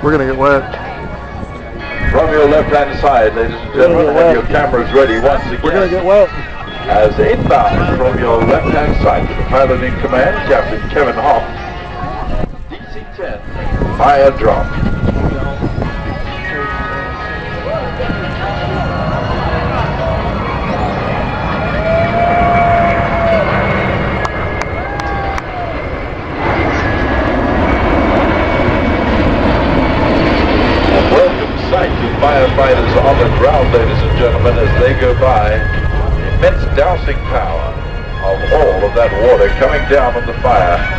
We're gonna get wet. From your left-hand side, ladies and gentlemen, have your cameras ready once again. We're gonna get wet. As inbound from your left-hand side, the pilot in command, Captain Kevin Hoff, DC-10, fire drop. Firefighters on the ground, ladies and gentlemen, as they go by. Immense dousing power of all of that water coming down on the fire.